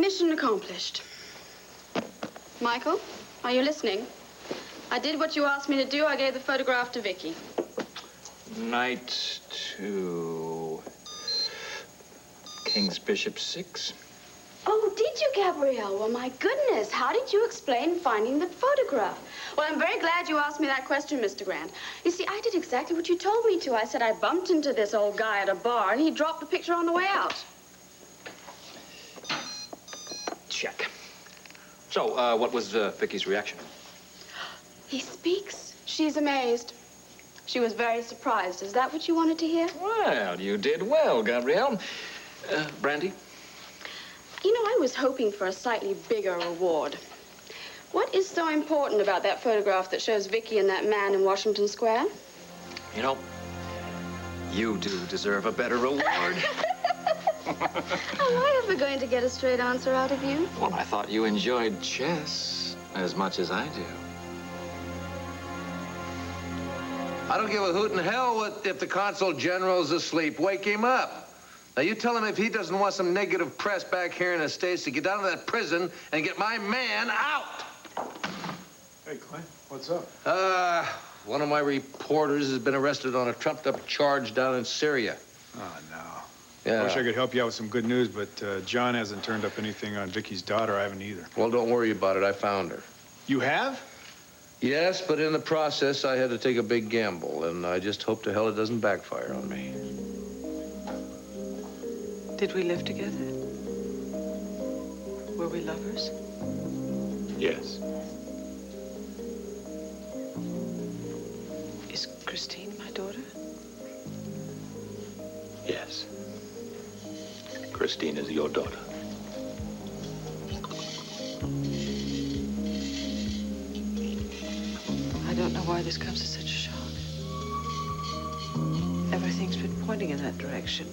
mission accomplished. Michael, are you listening? I did what you asked me to do. I gave the photograph to Vicky. Knight to King's Bishop 6. Oh, did you, Gabrielle? Well, my goodness, how did you explain finding the photograph? Well, I'm very glad you asked me that question, Mr. Grant. You see, I did exactly what you told me to. I said I bumped into this old guy at a bar, and he dropped the picture on the way out. Check. So, what was Vicky's reaction? He speaks. She's amazed. She was very surprised. Is that what you wanted to hear? Well, you did well, Gabrielle. Brandy? You know, I was hoping for a slightly bigger reward. What is so important about that photograph that shows Vicky and that man in Washington Square? You know, you do deserve a better reward. Am I ever going to get a straight answer out of you? Well, I thought you enjoyed chess as much as I do. I don't give a hoot in hell if the consul general's asleep. Wake him up. Now, you tell him if he doesn't want some negative press back here in the States to get down to that prison and get my man out. Hey, Clint, what's up? One of my reporters has been arrested on a trumped-up charge down in Syria. Oh, no. Yeah. I wish I could help you out with some good news, but John hasn't turned up anything on Vicky's daughter. I haven't either. Well, don't worry about it. I found her. You have? Yes, but in the process, I had to take a big gamble, and I just hope to hell it doesn't backfire on me. Did we live together? Were we lovers? Yes. Is Christine my daughter? Yes. Christine is your daughter. I don't know why this comes as such a shock. Everything's been pointing in that direction.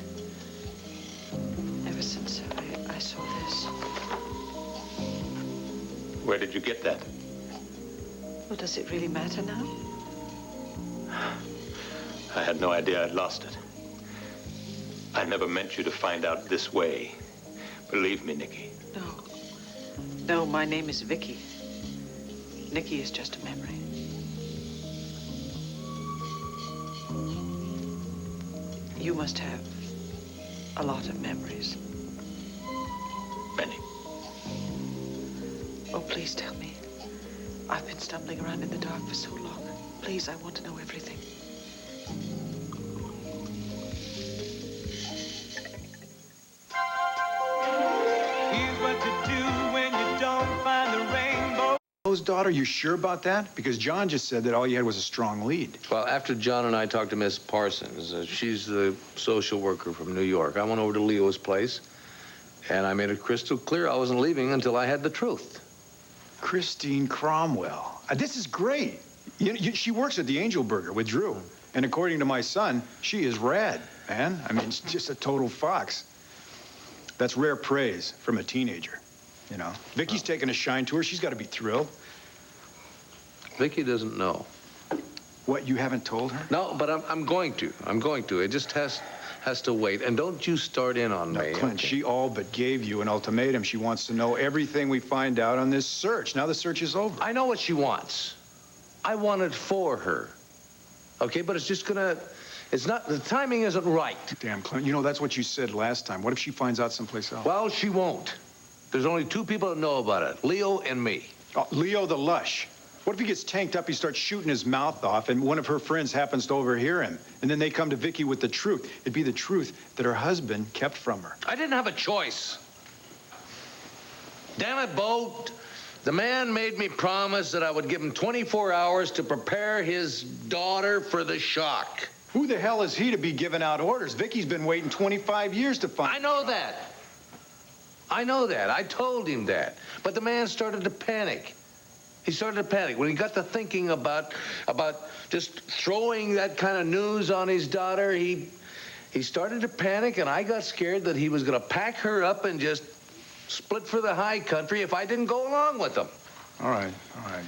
Ever since I saw this. Where did you get that? Well, does it really matter now? I had no idea I'd lost it. I never meant you to find out this way. Believe me, Nikki. No. No, my name is Vicky. Nikki is just a memory. You must have a lot of memories. Many. Oh, please tell me. I've been stumbling around in the dark for so long. Please, I want to know everything. Here's what to do when you don't find the rainbow. Daughter, you sure about that? Because John just said that all you had was a strong lead. Well, after John and I talked to Miss Parsons, she's the social worker from New York, I went over to Leo's place, and I made it crystal clear I wasn't leaving until I had the truth. Christine Cromwell. This is great. She works at the Angel Burger with Drew. And according to my son, she is rad, man. I mean, she's just a total fox. That's rare praise from a teenager, you know. Vicky's taking a shine to her. She's got to be thrilled. Vicky doesn't know. What, you haven't told her? No, but I'm going to. I'm going to. It just has to wait. And don't you start in on me. Clint, okay? she all but gave you an ultimatum. She wants to know everything we find out on this search. Now the search is over. I know what she wants. I want it for her. Okay, but it's just gonna... It's not... The timing isn't right. Damn, Clint, you know, that's what you said last time. What if she finds out someplace else? Well, she won't. There's only two people that know about it. Leo and me. Oh, Leo the Lush. What if he gets tanked up, he starts shooting his mouth off, and one of her friends happens to overhear him? And then they come to Vicky with the truth. It'd be the truth that her husband kept from her. I didn't have a choice. Damn it, Bo. The man made me promise that I would give him 24 hours to prepare his daughter for the shock. Who the hell is he to be giving out orders? Vicky's been waiting 25 years to find... I know that. I know that. I told him that. But the man started to panic. He started to panic. When he got to thinking about just throwing that kind of news on his daughter, he started to panic, and I got scared that he was going to pack her up and just split for the high country if I didn't go along with him. All right.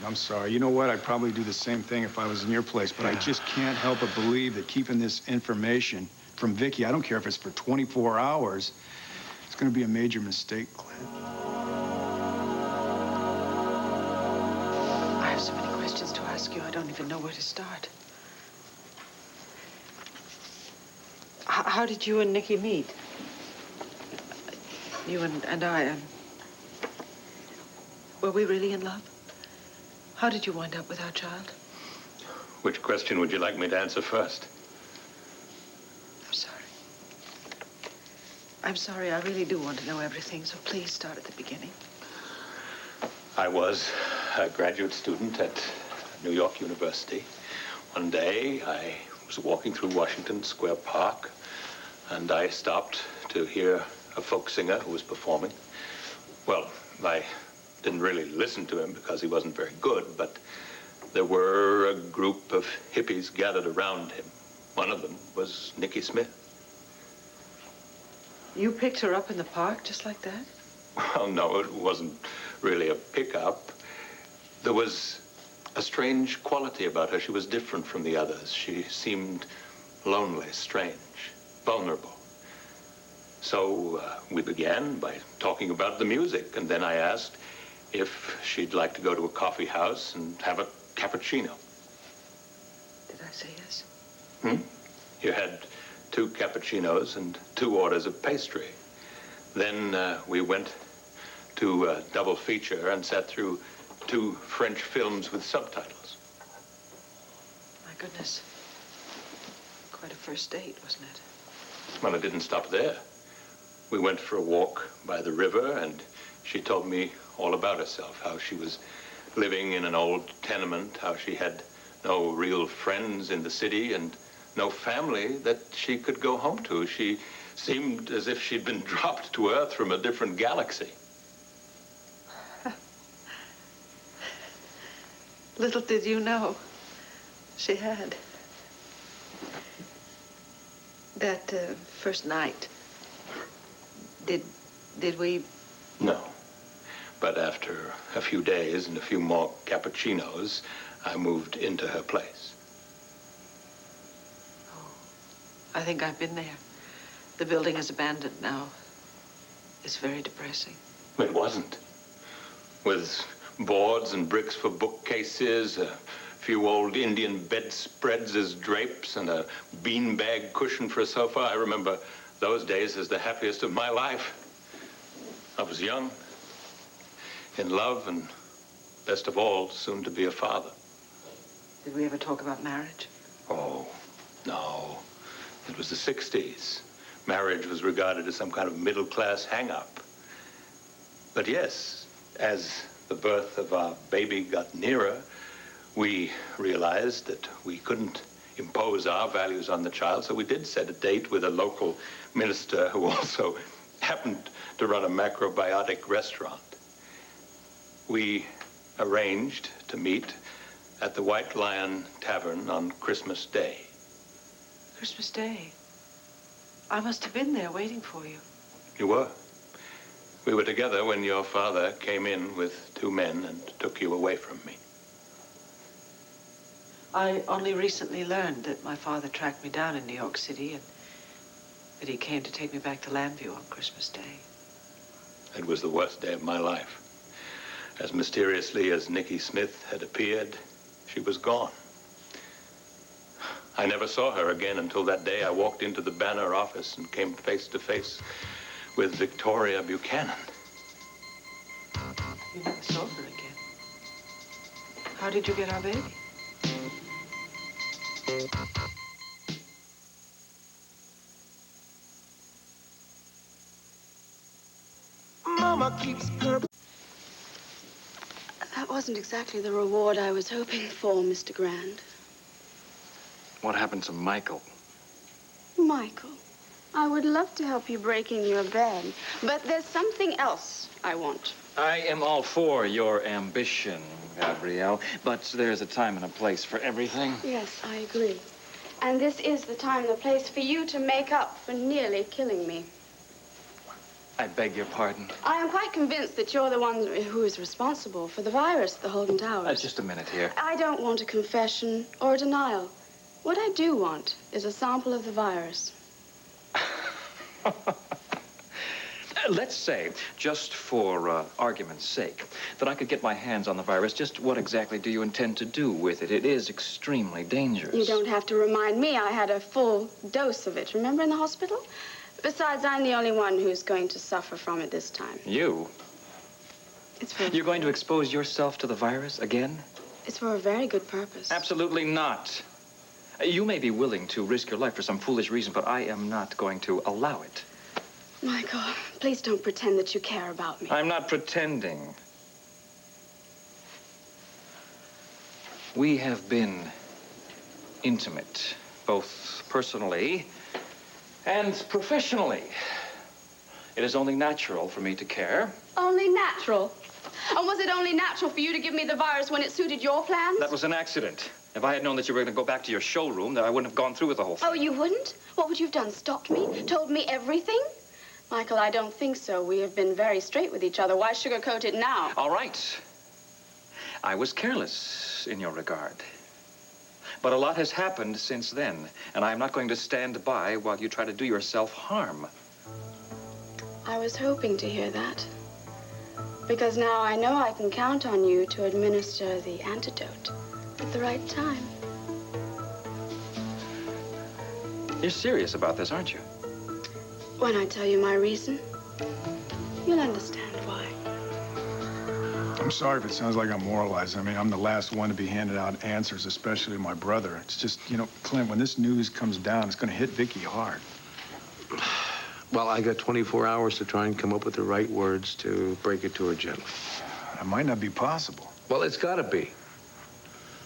I'm sorry. You know what? I'd probably do the same thing if I was in your place, but I just can't help but believe that keeping this information from Vicky, I don't care if it's for 24 hours, it's going to be a major mistake, Clint. you, I don't even know where to start. How did you and Nikki meet? You and I, were we really in love? How did you wind up with our child? Which question would you like me to answer first? I'm sorry. I'm sorry. I really do want to know everything, so please start at the beginning. I was a graduate student at New York University. One day, I was walking through Washington Square Park, and I stopped to hear a folk singer who was performing. Well, I didn't really listen to him because he wasn't very good, but there were a group of hippies gathered around him. One of them was Nikki Smith. You picked her up in the park just like that? Well, no, it wasn't really a pickup. There was a strange quality about her. She was different from the others. She seemed lonely, strange, vulnerable. So we began by talking about the music, and then I asked if she'd like to go to a coffee house and have a cappuccino. Did I say yes? You had 2 cappuccinos and 2 orders of pastry. Then we went to a double feature and sat through 2 French films with subtitles. My goodness. Quite a first date, wasn't it? Well, it didn't stop there. We went for a walk by the river, and she told me all about herself, how she was living in an old tenement, how she had no real friends in the city and no family that she could go home to. She seemed as if she'd been dropped to Earth from a different galaxy. Little did you know, she had. That first night, did we? No. But after a few days and a few more cappuccinos, I moved into her place. Oh, I think I've been there. The building is abandoned now. It's very depressing. It wasn't. With boards and bricks for bookcases, a few old Indian bedspreads as drapes, and a beanbag cushion for a sofa. I remember those days as the happiest of my life. I was young, in love, and best of all, soon to be a father. Did we ever talk about marriage? Oh, no. It was the 60s. Marriage was regarded as some kind of middle-class hang-up. But yes, as the birth of our baby got nearer, we realized that we couldn't impose our values on the child, so we did set a date with a local minister who also happened to run a macrobiotic restaurant. We arranged to meet at the White Lion Tavern on Christmas Day. Christmas Day? I must have been there waiting for you. You were. We were together when your father came in with 2 men and took you away from me. I only recently learned that my father tracked me down in New York City and that he came to take me back to Llanview on Christmas Day. It was the worst day of my life. As mysteriously as Nikki Smith had appeared, she was gone. I never saw her again until that day I walked into the Banner office and came face to face with Victoria Buchanan. You never saw her again. How did you get our baby? Mama keeps purple. That wasn't exactly the reward I was hoping for, Mr. Grant. What happened to Michael? Michael, I would love to help you break in your bed, but there's something else I want. I am all for your ambition, Gabrielle, but there's a time and a place for everything. Yes, I agree. And this is the time and the place for you to make up for nearly killing me. I beg your pardon. I am quite convinced that you're the one who is responsible for the virus at the Holden Towers. Just a minute here. I don't want a confession or a denial. What I do want is a sample of the virus. Let's say, just for argument's sake, that I could get my hands on the virus. Just what exactly do you intend to do with it? It is extremely dangerous. You don't have to remind me. I had a full dose of it, remember, in the hospital? Besides, I'm the only one who's going to suffer from it this time. You? It's for... You're going to expose yourself to the virus again? It's for a very good purpose. Absolutely not. You may be willing to risk your life for some foolish reason, but I am not going to allow it. Michael, please don't pretend that you care about me. I'm not pretending. We have been intimate, both personally and professionally. It is only natural for me to care. Only natural? And was it only natural for you to give me the virus when it suited your plans? That was an accident. If I had known that you were going to go back to your showroom, then I wouldn't have gone through with the whole thing. Oh, you wouldn't? What would you have done? Stopped me? Told me everything? Michael, I don't think so. We have been very straight with each other. Why sugarcoat it now? All right. I was careless in your regard. But a lot has happened since then, and I'm not going to stand by while you try to do yourself harm. I was hoping to hear that. Because now I know I can count on you to administer the antidote at the right time. You're serious about this, aren't you? When I tell you my reason, you'll understand why. I'm sorry if it sounds like I'm moralizing. I mean, I'm the last one to be handing out answers, especially to my brother. It's just, you know, Clint, when this news comes down, it's going to hit Vicky hard. Well, I got 24 hours to try and come up with the right words to break it to her gently. That might not be possible. Well, it's got to be.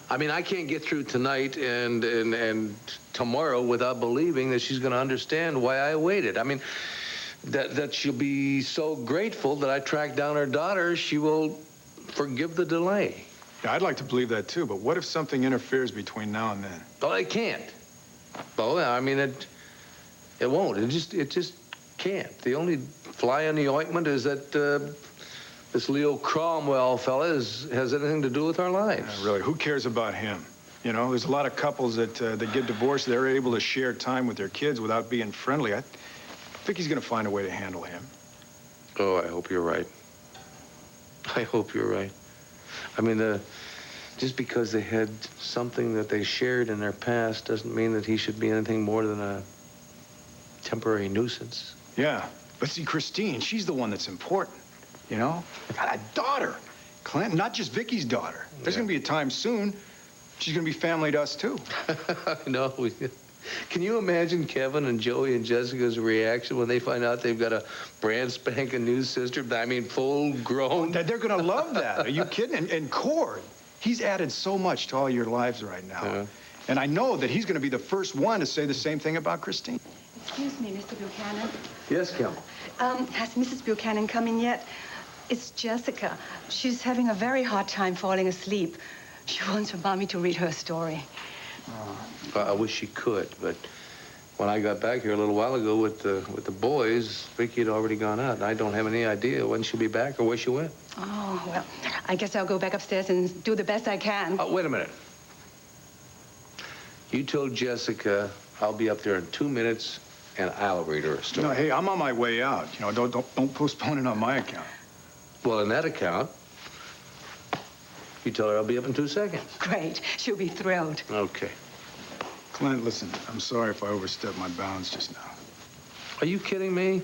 I mean, I can't get through tonight and tomorrow without believing that she's going to understand why I waited. I mean, that she'll be so grateful that I tracked down her daughter, she will forgive the delay. Yeah, I'd like to believe that too, but what if something interferes between now and then? Well, it can't. Well, I mean, it won't. It just can't. The only fly in the ointment is that this Leo Cromwell fella has anything to do with our lives. Yeah, really, who cares about him? You know, there's a lot of couples that get divorced. They're able to share time with their kids without being friendly. I think he's going to find a way to handle him. Oh, I hope you're right. I hope you're right. I mean, just because they had something that they shared in their past doesn't mean that he should be anything more than a temporary nuisance. Yeah, but see, Christine, she's the one that's important, you know? Got a daughter, Clint, not just Vicky's daughter. There's going to be a time soon she's going to be family to us, too. No, can you imagine Kevin and Joey and Jessica's reaction when they find out they've got a brand spanking new sister? I mean, full grown. They're going to love that. Are you kidding? And Cord, he's added so much to all your lives right now. Yeah. And I know that he's going to be the first one to say the same thing about Christine. Excuse me, Mr. Buchanan. Yes, Kim. Has Mrs. Buchanan come in yet? It's Jessica. She's having a very hard time falling asleep. She wants her mommy to read her a story. Well, I wish she could, but when I got back here a little while ago with the boys, Vicky had already gone out, and I don't have any idea when she'll be back or where she went. Oh, well, I guess I'll go back upstairs and do the best I can. Oh, wait a minute. You told Jessica I'll be up there in 2 minutes, and I'll read her a story. No, hey, I'm on my way out. You know, don't postpone it on my account. Well, in that account, you tell her I'll be up in 2 seconds. Great. She'll be thrilled. Okay. Clint, listen, I'm sorry if I overstepped my bounds just now. Are you kidding me?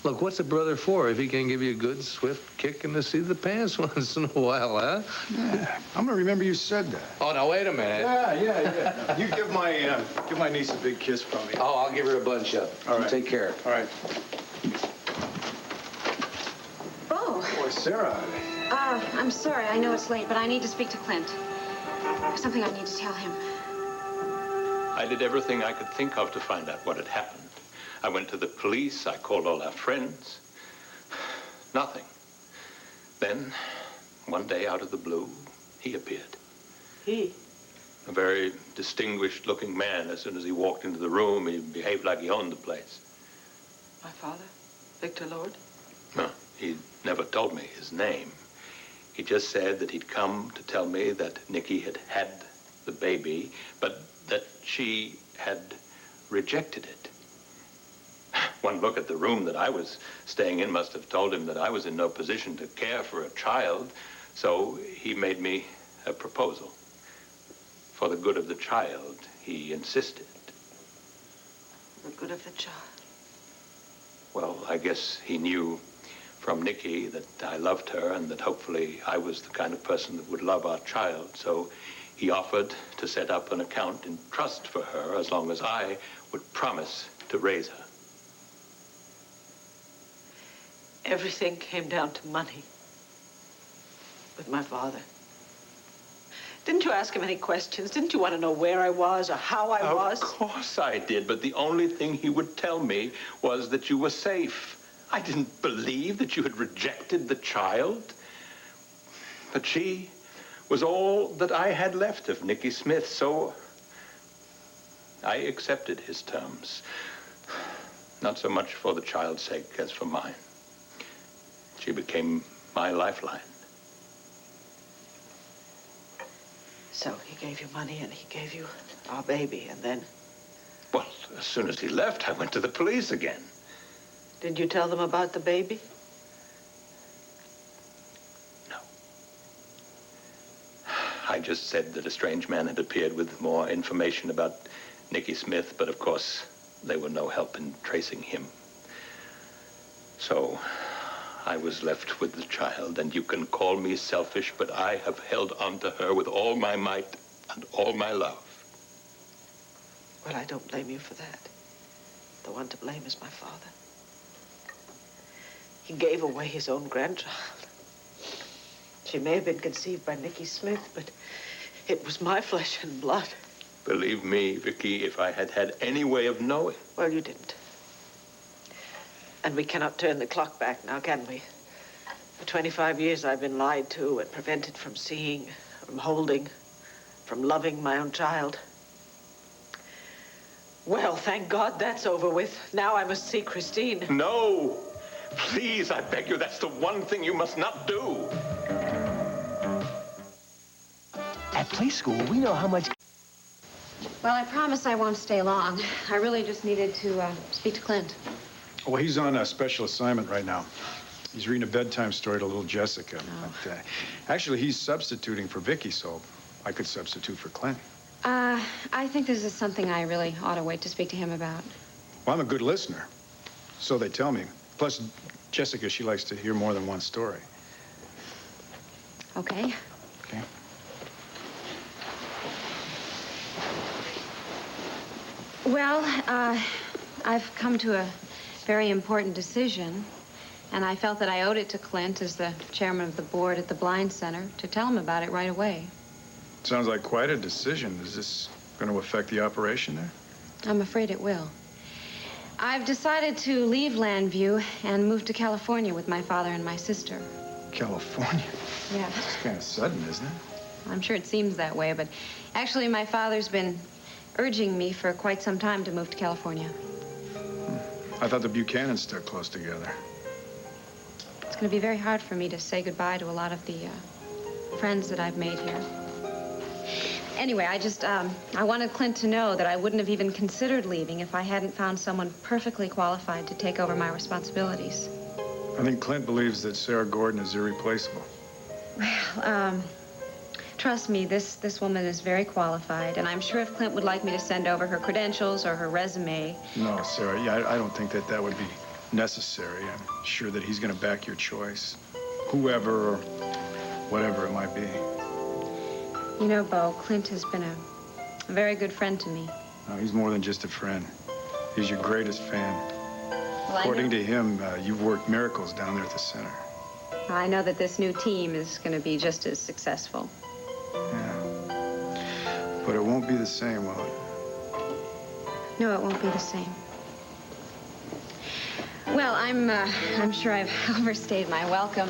Look, what's a brother for if he can give you a good, swift kick in the seat of the pants once in a while, huh? Yeah, I'm gonna remember you said that. Oh, now, wait a minute. Yeah. You give my niece a big kiss from me. Oh, I'll give her a bunch up. All right. Take care. All right. Oh. Boy, Sarah. I'm sorry. I know it's late, but I need to speak to Clint. There's something I need to tell him. I did everything I could think of to find out what had happened. I went to the police. I called all our friends. Nothing. Then, one day out of the blue, he appeared. He? A very distinguished-looking man. As soon as he walked into the room, he behaved like he owned the place. My father? Victor Lord? No, he never told me his name. He just said that he'd come to tell me that Nikki had had the baby, but that she had rejected it. one look at the room that I was staying in must have told him that I was in no position to care for a child. So he made me a proposal. For the good of the child, he insisted. The good of the child. Well, I guess he knew from Nikki that I loved her and that hopefully I was the kind of person that would love our child. So he offered to set up an account in trust for her as long as I would promise to raise her. Everything came down to money with my father. Didn't you ask him any questions? Didn't you want to know where I was or how I was? Of course I did, but the only thing he would tell me was that you were safe. I didn't believe that you had rejected the child. But she was all that I had left of Nicky Smith, so I accepted his terms. Not so much for the child's sake as for mine. She became my lifeline. So he gave you money and he gave you our baby, and then? Well, as soon as he left, I went to the police again. Did you tell them about the baby? No. I just said that a strange man had appeared with more information about Nicky Smith, but of course, they were no help in tracing him. So I was left with the child, and you can call me selfish, but I have held on to her with all my might and all my love. Well, I don't blame you for that. The one to blame is my father. He gave away his own grandchild. She may have been conceived by Nicky Smith, but it was my flesh and blood. Believe me, Vicky, if I had had any way of knowing. Well, you didn't. And we cannot turn the clock back now, can we? For 25 years, I've been lied to and prevented from seeing, from holding, from loving my own child. Well, thank God that's over with. Now I must see Christine. No! Please, I beg you, that's the one thing you must not do. At Play School, we know how much... Well, I promise I won't stay long. I really just needed to speak to Clint. Well, he's on a special assignment right now. He's reading a bedtime story to little Jessica. Oh. But, actually, he's substituting for Vicky, so I could substitute for Clint. I think this is something I really ought to wait to speak to him about. Well, I'm a good listener. So they tell me. Plus, Jessica, she likes to hear more than one story. Okay. Okay. Well, I've come to a very important decision, and I felt that I owed it to Clint as the chairman of the board at the Blind Center to tell him about it right away. Sounds like quite a decision. Is this going to affect the operation there? I'm afraid it will. I've decided to leave Landview and move to California with my father and my sister. California? Yeah. It's kind of sudden, isn't it? I'm sure it seems that way, but actually my father's been urging me for quite some time to move to California. I thought the Buchanans stuck close together. It's going to be very hard for me to say goodbye to a lot of the friends that I've made here. Anyway, I wanted Clint to know that I wouldn't have even considered leaving if I hadn't found someone perfectly qualified to take over my responsibilities. I think Clint believes that Sarah Gordon is irreplaceable. Well, trust me, this woman is very qualified, and I'm sure if Clint would like me to send over her credentials or her resume... No, Sarah, I don't think that would be necessary. I'm sure that he's going to back your choice. Whoever or whatever it might be. You know, Bo, Clint has been a very good friend to me. No, he's more than just a friend. He's your greatest fan. Well, According to him, you've worked miracles down there at the center. I know that this new team is going to be just as successful. Yeah. But it won't be the same, will it? No, it won't be the same. Well, I'm sure I've overstayed my welcome.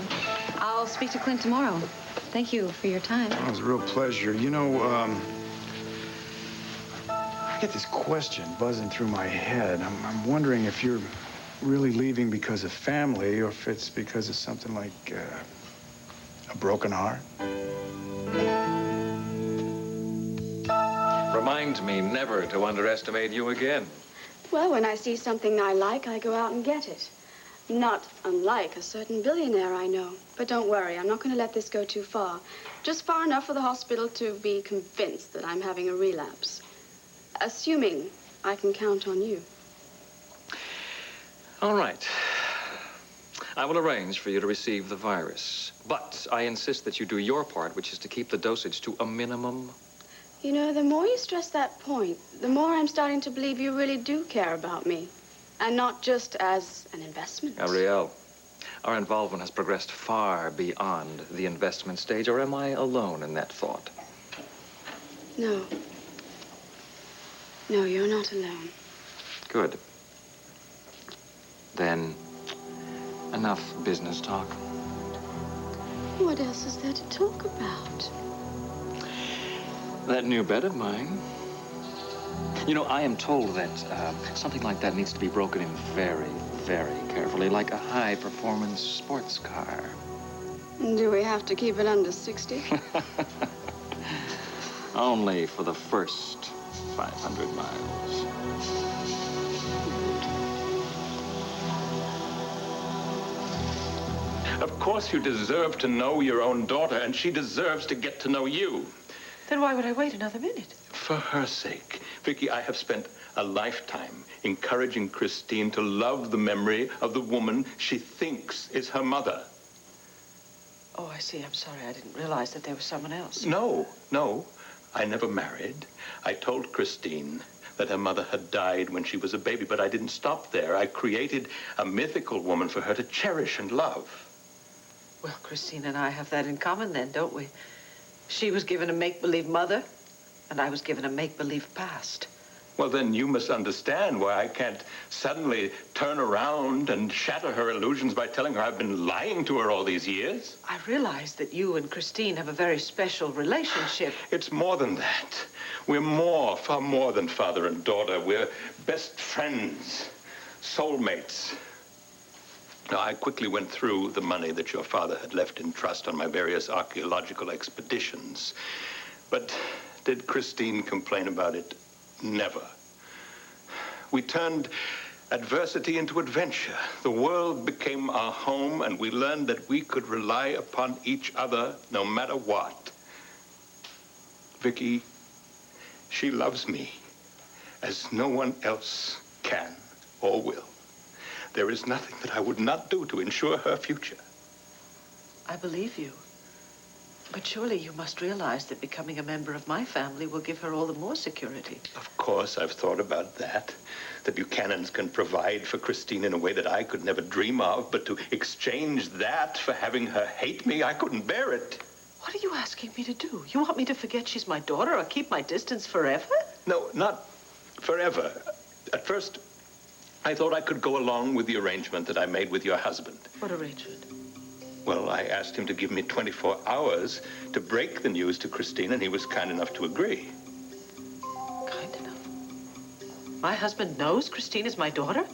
I'll speak to Clint tomorrow. Thank you for your time. Well, it was a real pleasure. You know, I get this question buzzing through my head. I'm wondering if you're really leaving because of family or if it's because of something like a broken heart. Remind me never to underestimate you again. Well, when I see something I like, I go out and get it. Not unlike a certain billionaire I know. But don't worry, I'm not going to let this go too far. Just far enough for the hospital to be convinced that I'm having a relapse. Assuming I can count on you. All right. I will arrange for you to receive the virus. But I insist that you do your part, which is to keep the dosage to a minimum. You know, the more you stress that point, the more I'm starting to believe you really do care about me. And not just as an investment. Gabrielle, our involvement has progressed far beyond the investment stage, or am I alone in that thought? No. No, you're not alone. Good. Then, enough business talk. What else is there to talk about? That new bed of mine. You know, I am told that something like that needs to be broken in very, very carefully, like a high-performance sports car. Do we have to keep it under 60? Only for the first 500 miles. Of course you deserve to know your own daughter, and she deserves to get to know you. Then why would I wait another minute? For her sake. Vicky, I have spent a lifetime encouraging Christine to love the memory of the woman she thinks is her mother. Oh, I see. I'm sorry. I didn't realize that there was someone else. No. I never married. I told Christine that her mother had died when she was a baby, but I didn't stop there. I created a mythical woman for her to cherish and love. Well, Christine and I have that in common then, don't we? She was given a make-believe mother, and I was given a make-believe past. Well, then you must understand why I can't suddenly turn around and shatter her illusions by telling her I've been lying to her all these years. I realize that you and Christine have a very special relationship. It's more than that. We're far more than father and daughter. We're best friends, soulmates. Now, I quickly went through the money that your father had left in trust on my various archaeological expeditions. But did Christine complain about it? Never. We turned adversity into adventure. The world became our home, and we learned that we could rely upon each other no matter what. Vicky, she loves me as no one else can or will. There is nothing that I would not do to ensure her future. I believe you. But surely you must realize that becoming a member of my family will give her all the more security. Of course, I've thought about that. The Buchanans can provide for Christine in a way that I could never dream of, but to exchange that for having her hate me, I couldn't bear it. What are you asking me to do? You want me to forget she's my daughter or keep my distance forever? No, not forever. At first, I thought I could go along with the arrangement that I made with your husband. What arrangement? Well, I asked him to give me 24 hours to break the news to Christine, and he was kind enough to agree. Kind enough? My husband knows Christine is my daughter?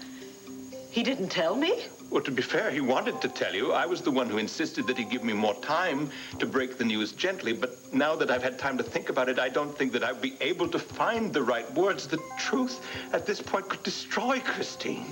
He didn't tell me? Well, to be fair, he wanted to tell you. I was the one who insisted that he give me more time to break the news gently, but now that I've had time to think about it, I don't think that I'd be able to find the right words. The truth at this point could destroy Christine.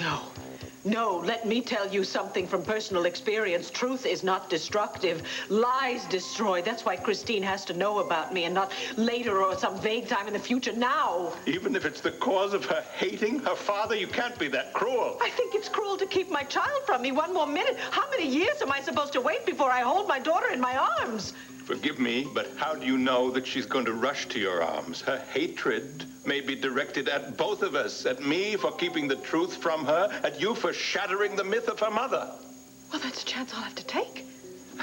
No, let me tell you something from personal experience. Truth is not destructive. Lies destroy. That's why Christine has to know about me, and not later or some vague time in the future. Now. Even if it's the cause of her hating her father, you can't be that cruel. I think it's cruel to keep my child from me one more minute. How many years am I supposed to wait before I hold my daughter in my arms? Forgive me, but how do you know that she's going to rush to your arms? Her hatred may be directed at both of us, at me for keeping the truth from her, at you for shattering the myth of her mother. Well, that's a chance I'll have to take.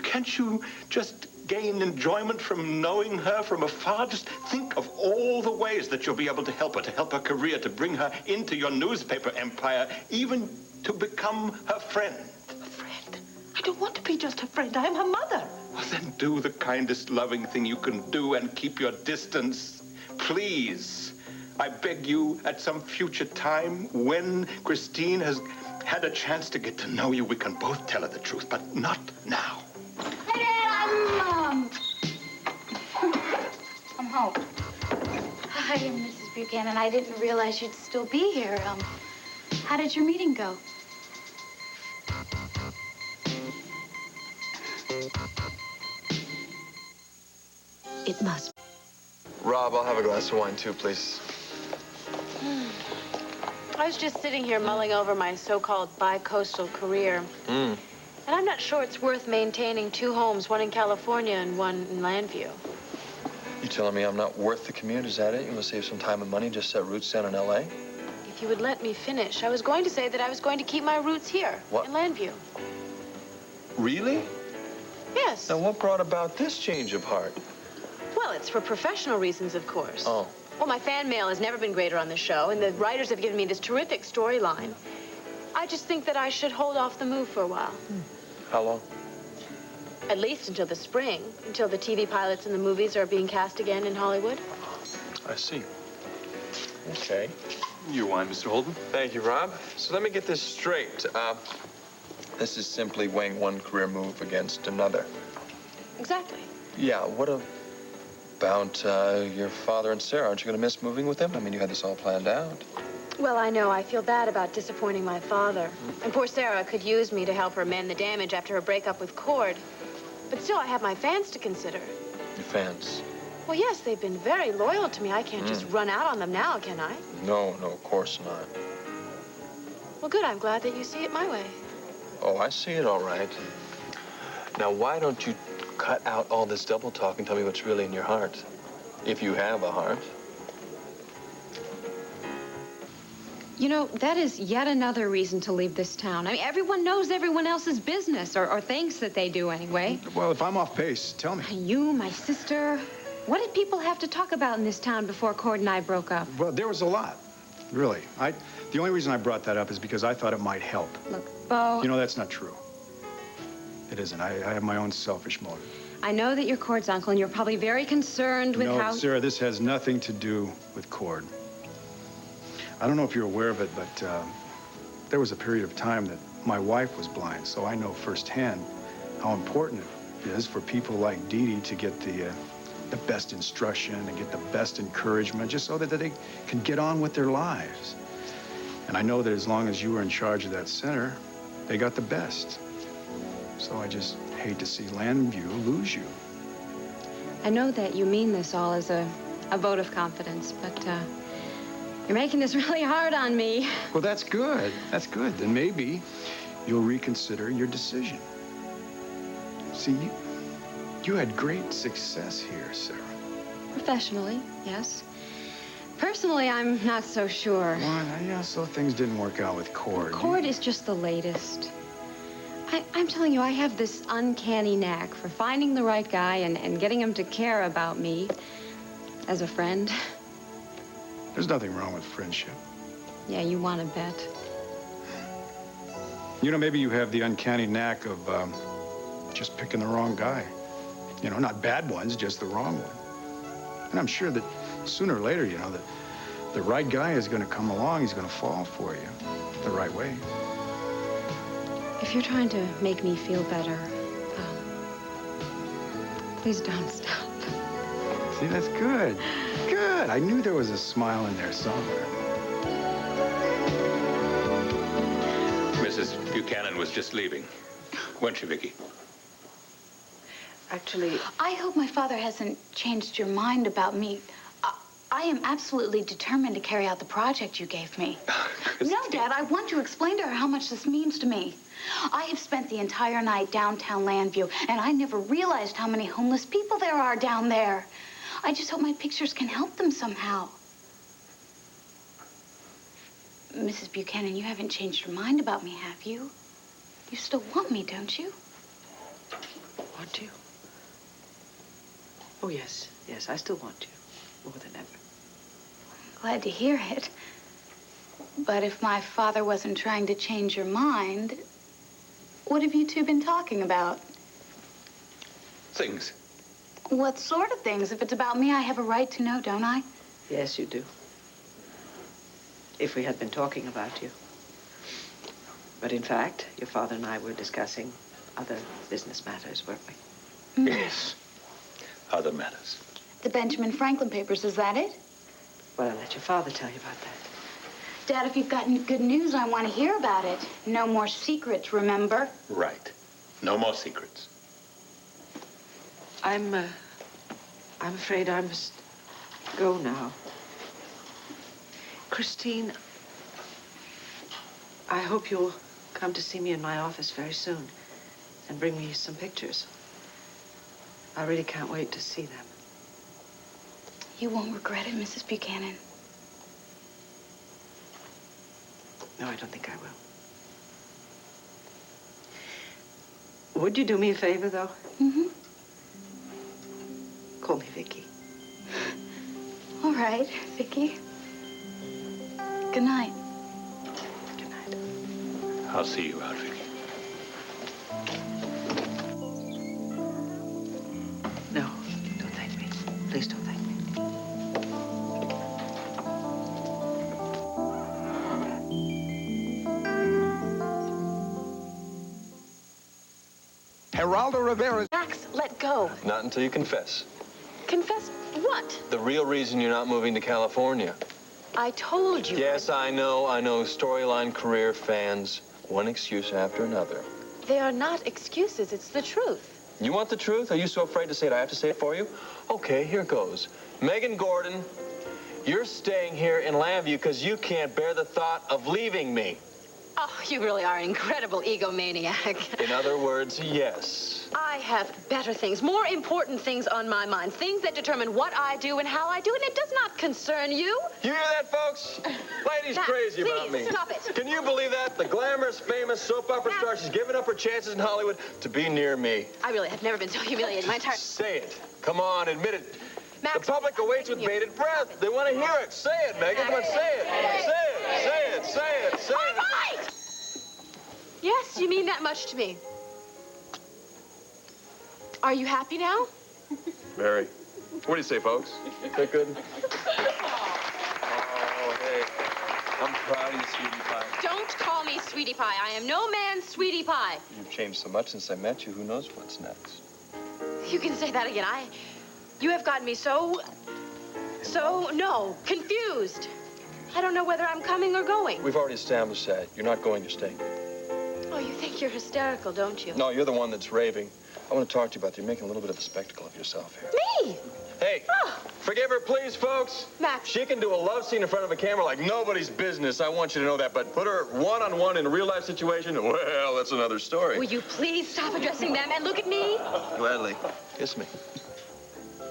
Can't you just gain enjoyment from knowing her from afar? Just think of all the ways that you'll be able to help her career, to bring her into your newspaper empire, even to become her friend. A friend? I don't want to be just her friend. I am her mother. Well, then do the kindest loving thing you can do and keep your distance. Please. I beg you, at some future time, when Christine has had a chance to get to know you, we can both tell her the truth, but not now. Hey, Dad, I'm home. Hi, Mrs. Buchanan. I didn't realize you'd still be here. How did your meeting go? It must. Rob, I'll have a glass of wine too, please. I was just sitting here mulling over my so-called bi-coastal career. And I'm not sure it's worth maintaining 2 homes, one in California and one in Landview. You telling me I'm not worth the commute? Is that it? You want to save some time and money, just set roots down in L.A.? If you would let me finish, I was going to say that I was going to keep my roots here, What? in Landview. Really? Yes. Now, what brought about this change of heart? Well, it's for professional reasons, of course. Oh. Well, my fan mail has never been greater on the show, and the writers have given me this terrific storyline. I just think that I should hold off the move for a while. How long? At least until the spring, until the TV pilots and the movies are being cast again in Hollywood. I see. Okay. Your wine, Mr. Holden. Thank you, Rob. So let me get this straight. This is simply weighing one career move against another. Exactly. Yeah, what about your father and Sarah? Aren't you going to miss moving with them? I mean, you had this all planned out. Well, I know. I feel bad about disappointing my father. And poor Sarah could use me to help her mend the damage after her breakup with Cord. But still, I have my fans to consider. Your fans? Well, yes, they've been very loyal to me. I can't just run out on them now, can I? No, of course not. Well, good. I'm glad that you see it my way. Oh, I see it all right. Now, why don't you cut out all this double talk and tell me what's really in your heart? If you have a heart. You know, that is yet another reason to leave this town. I mean, everyone knows everyone else's business, or thinks that they do anyway. Well, if I'm off pace, tell me. You, my sister. What did people have to talk about in this town before Cord and I broke up? Well, there was a lot, really. The only reason I brought that up is because I thought it might help. Look, Bo... You know, that's not true. It isn't. I have my own selfish motive. I know that you're Cord's uncle, and you're probably very concerned with how... No, Sarah, this has nothing to do with Cord. I don't know if you're aware of it, but there was a period of time that my wife was blind, so I know firsthand how important it is for people like Dee Dee to get the best instruction and get the best encouragement, just so that they can get on with their lives. And I know that as long as you were in charge of that center, they got the best. So I just hate to see Landview lose you. I know that you mean this all as a vote of confidence, but you're making this really hard on me. Well, that's good. That's good. Then maybe you'll reconsider your decision. See, you had great success here, Sarah. Professionally, yes. Personally, I'm not so sure. Well, yeah, so things didn't work out with Cord. Cord is just the latest. I'm telling you, I have this uncanny knack for finding the right guy and getting him to care about me as a friend. There's nothing wrong with friendship. Yeah, you want to bet. You know, maybe you have the uncanny knack of just picking the wrong guy. You know, not bad ones, just the wrong one. And I'm sure that sooner or later, you know, the right guy is going to come along. He's going to fall for you the right way. If you're trying to make me feel better, please don't stop. See, that's good. Good. I knew there was a smile in there somewhere. Mrs. Buchanan was just leaving. Weren't she, Vicky? Actually... I hope my father hasn't changed your mind about me. I am absolutely determined to carry out the project you gave me. No, Dad, I want to explain to her how much this means to me. I have spent the entire night downtown Landview, and I never realized how many homeless people there are down there. I just hope my pictures can help them somehow. Mrs. Buchanan, you haven't changed your mind about me, have you? You still want me, don't you? Want you? Oh, yes. Yes, I still want you. More than ever. Glad to hear it. But if my father wasn't trying to change your mind, what have you two been talking about? Things. What sort of things? If it's about me, I have a right to know, don't I? Yes, you do. If we had been talking about you. But in fact, your father and I were discussing other business matters, weren't we? Yes. Other matters. The Benjamin Franklin papers, is that it? Well, I'll let your father tell you about that. Dad, if you've got any good news, I want to hear about it. No more secrets, remember? Right. No more secrets. I'm afraid I must go now. Christine, I hope you'll come to see me in my office very soon and bring me some pictures. I really can't wait to see them. You won't regret it, Mrs. Buchanan. No, I don't think I will. Would you do me a favor, though? Mm-hmm. Call me Vicky. All right, Vicky. Good night. Good night. I'll see you out, Vicky. No, don't thank me. Please don't thank me. Geraldo Rivera. Max, let go. Not until you confess. Confess what? The real reason you're not moving to California. I told you. Yes, I know. Storyline career fans, one excuse after another. They are not excuses. It's the truth. You want the truth? Are you so afraid to say it I have to say it for you? Okay, here goes. Megan Gordon, you're staying here in Lambview because you can't bear the thought of leaving me. Oh, you really are an incredible egomaniac. In other words, yes. I have better things, more important things on my mind. Things that determine what I do and how I do it. And it does not concern you. You hear that, folks? Lady's crazy about me. Stop it. Can you believe that? The glamorous, famous soap opera star, she's given up her chances in Hollywood to be near me. I really have never been so humiliated in my entire... Say it. Come on, admit it. Max, the public awaits with bated breath. They want to hear it. Say it, Megan. Come on, say it. Say it. Say it. Say it. Say it. All right. Yes, you mean that much to me. Are you happy now? Very. What do you say, folks? That good? Oh, hey. I'm proud of you, sweetie pie. Don't call me sweetie pie. I am no man's sweetie pie. You've changed so much since I met you. Who knows what's next? You can say that again. You have gotten me confused. I don't know whether I'm coming or going. We've already established that. You're not going, you're staying. Oh, you think you're hysterical, don't you? No, you're the one that's raving. I want to talk to you about that. You're making a little bit of a spectacle of yourself here. Me? Hey, forgive her, please, folks. Max. She can do a love scene in front of a camera like nobody's business. I want you to know that. But put her one-on-one in a real-life situation, well, that's another story. Will you please stop addressing them and look at me? Gladly. Kiss me.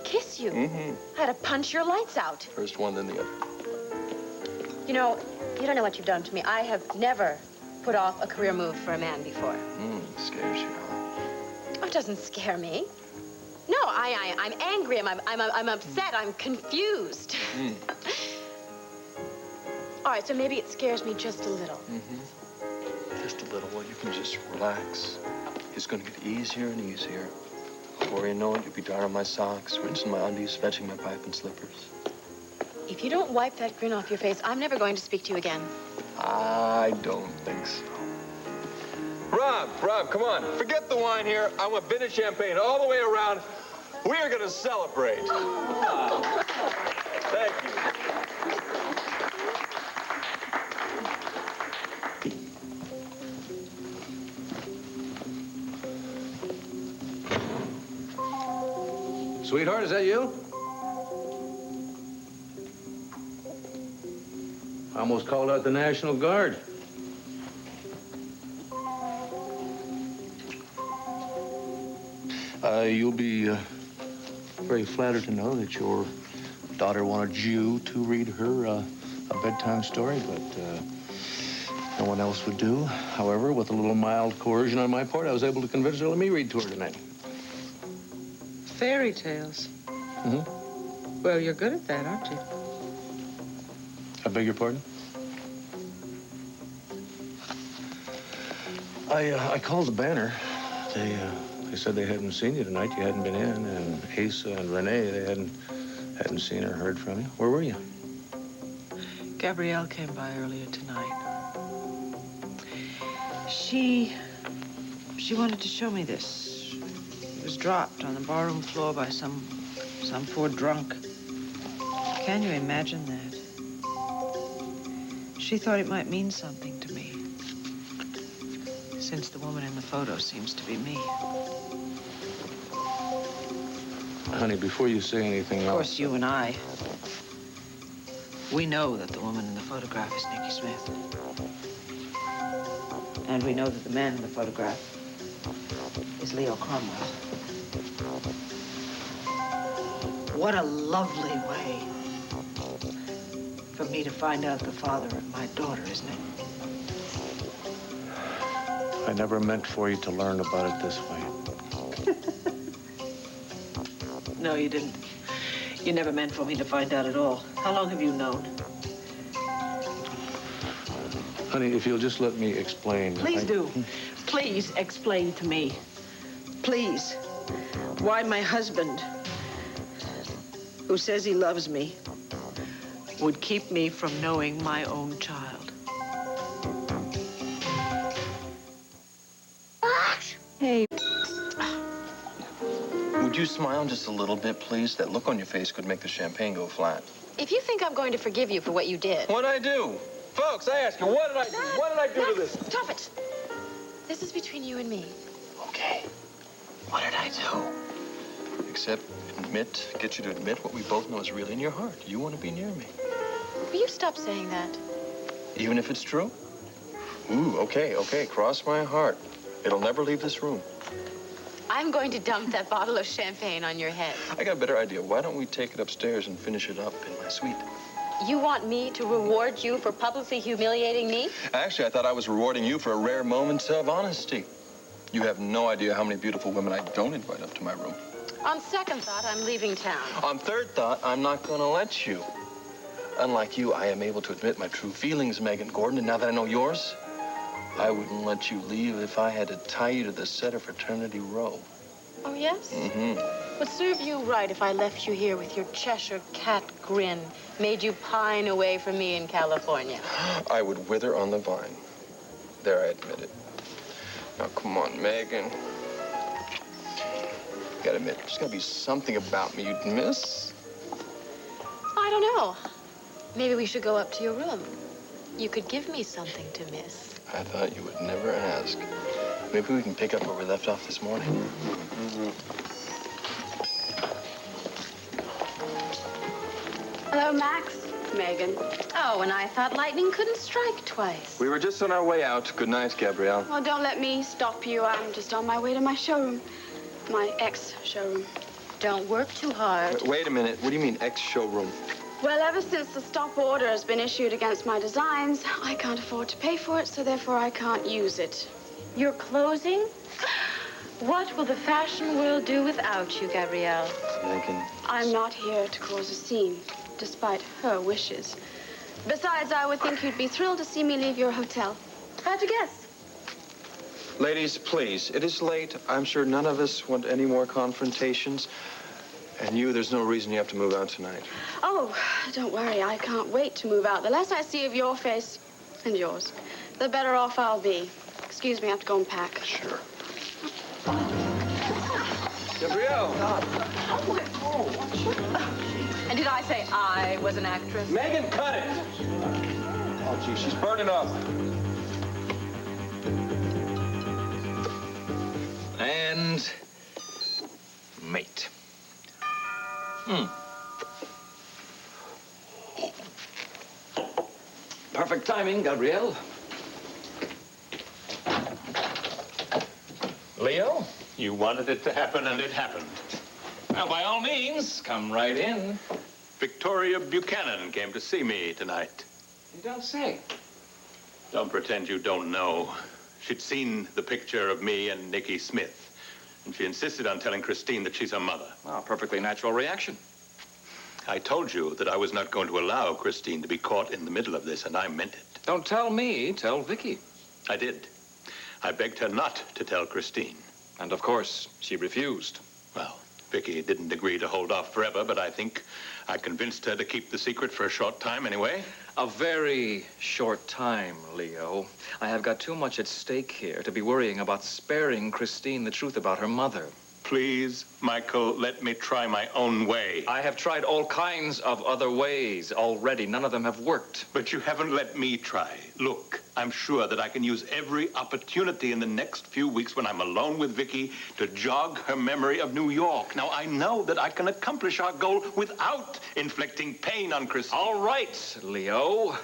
Kiss you? Mm-hmm. I had to punch your lights out. First one, then the other. You know, you don't know what you've done to me. I have never put off a career move for a man before. Scares you, huh? Oh, it doesn't scare me. No, I'm angry. I'm upset. I'm confused. All right, so maybe it scares me just a little. Just a little. Well, you can just relax. It's going to get easier and easier. Before you know it, you'll be darning my socks, rinsing my undies, fetching my pipe and slippers. If you don't wipe that grin off your face, I'm never going to speak to you again. I don't think so. Rob, come on. Forget the wine here. I want vintage champagne all the way around. We are going to celebrate. Thank you. Sweetheart, is that you? I almost called out the National Guard. You'll be very flattered to know that your daughter wanted you to read her a bedtime story, but no one else would do. However, with a little mild coercion on my part, I was able to convince her to let me read to her tonight. Fairy tales. Well, you're good at that, aren't you? I beg your pardon? I called the Banner. They said they hadn't seen you tonight. You hadn't been in, and Asa and Renee, they hadn't seen or heard from you. Where were you? Gabrielle came by earlier tonight. She wanted to show me this. It was dropped on the barroom floor by some poor drunk. Can you imagine that? She thought it might mean something to me. Since the woman in the photo seems to be me. Honey, before you say anything else... Of course, you and I, we know that the woman in the photograph is Nikki Smith. And we know that the man in the photograph is Leo Cromwell. What a lovely way for me to find out the father of my daughter, isn't it? I never meant for you to learn about it this way. No, you didn't. You never meant for me to find out at all. How long have you known? Honey, if you'll just let me explain... Please do. Please explain to me. Please. Why my husband, who says he loves me, would keep me from knowing my own child. Hey. Would you smile just a little bit, please? That look on your face could make the champagne go flat. If you think I'm going to forgive you for what you did... What'd I do? Folks, I ask you, what did I do? What did I do to this? Stop it. This is between you and me. Okay. What did I do? Except get you to admit what we both know is really in your heart. You want to be near me. Will you stop saying that? Even if it's true? Ooh, okay. Cross my heart. It'll never leave this room. I'm going to dump that bottle of champagne on your head. I got a better idea. Why don't we take it upstairs and finish it up in my suite? You want me to reward you for publicly humiliating me? Actually, I thought I was rewarding you for a rare moment of honesty. You have no idea how many beautiful women I don't invite up to my room. On second thought, I'm leaving town. On third thought, I'm not going to let you. Unlike you, I am able to admit my true feelings, Megan Gordon, and now that I know yours, I wouldn't let you leave if I had to tie you to the set of Fraternity Row. Oh, yes? Mm-hmm. Would serve you right if I left you here with your Cheshire cat grin, made you pine away from me in California. I would wither on the vine. There, I admit it. Now, come on, Megan. You gotta admit, there's gotta be something about me you'd miss. I don't know. Maybe we should go up to your room. You could give me something to miss. I thought you would never ask. Maybe we can pick up where we left off this morning. Hello, Max. Megan. Oh, and I thought lightning couldn't strike twice. We were just on our way out. Good night, Gabrielle. Well, don't let me stop you. I'm just on my way to my showroom. My ex-showroom. Don't work too hard. Wait a minute. What do you mean, ex-showroom? Well, ever since the stop order has been issued against my designs, I can't afford to pay for it, so therefore I can't use it. You're closing? What will the fashion world do without you, Gabrielle? Megan. I'm not here to cause a scene, despite her wishes. Besides, I would think you'd be thrilled to see me leave your hotel. How'd you guess? Ladies, please. It is late. I'm sure none of us want any more confrontations. And you, there's no reason you have to move out tonight. Oh, don't worry. I can't wait to move out. The less I see of your face and yours, the better off I'll be. Excuse me, I have to go and pack. Sure. Gabrielle! And did I say I was an actress? Megan, cut it! Oh, gee, she's burning up. And mate. Perfect timing, Gabrielle. Leo? You wanted it to happen, and it happened. Well, by all means, come right in. Victoria Buchanan came to see me tonight. You don't say. Don't pretend you don't know. She'd seen the picture of me and Nikki Smith, and she insisted on telling Christine that she's her mother. Well, perfectly natural reaction. I told you that I was not going to allow Christine to be caught in the middle of this, and I meant it. Don't tell me, tell Vicky. I did. I begged her not to tell Christine. And of course, she refused. Well, Vicky didn't agree to hold off forever, but I think I convinced her to keep the secret for a short time anyway. A very short time, Leo. I have got too much at stake here to be worrying about sparing Christine the truth about her mother. Please, Michael, let me try my own way. I have tried all kinds of other ways already. None of them have worked. But you haven't let me try. Look, I'm sure that I can use every opportunity in the next few weeks when I'm alone with Vicky to jog her memory of New York. Now, I know that I can accomplish our goal without inflicting pain on Christine. All right, Leo.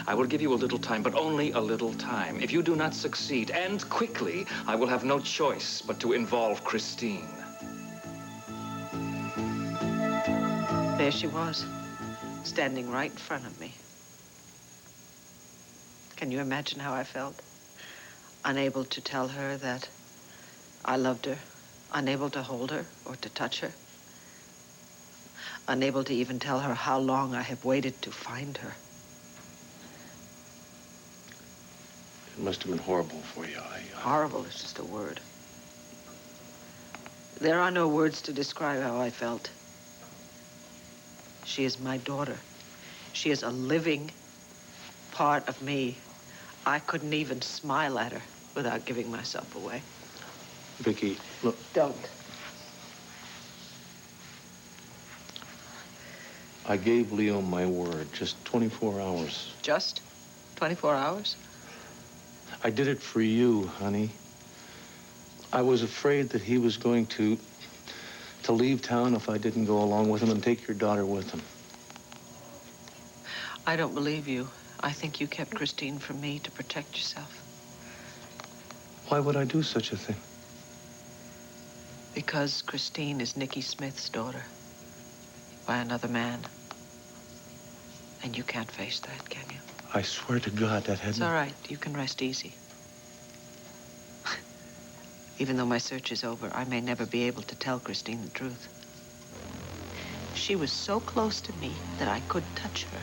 I will give you a little time, but only a little time. If you do not succeed, and quickly, I will have no choice but to involve Christine. There she was, standing right in front of me. Can you imagine how I felt? Unable to tell her that I loved her, unable to hold her or to touch her, unable to even tell her how long I have waited to find her. It must have been horrible for you. Horrible is just a word. There are no words to describe how I felt. She is my daughter. She is a living part of me. I couldn't even smile at her without giving myself away. Vicky, look. Don't. I gave Leo my word, just 24 hours. Just 24 hours? I did it for you, honey. I was afraid that he was going to leave town if I didn't go along with him and take your daughter with him. I don't believe you. I think you kept Christine from me to protect yourself. Why would I do such a thing? Because Christine is Nicky Smith's daughter by another man. And you can't face that, can you? I swear to God that hadn't... It's all right. You can rest easy. Even though my search is over, I may never be able to tell Christine the truth. She was so close to me that I could touch her.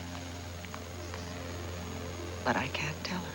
But I can't tell her.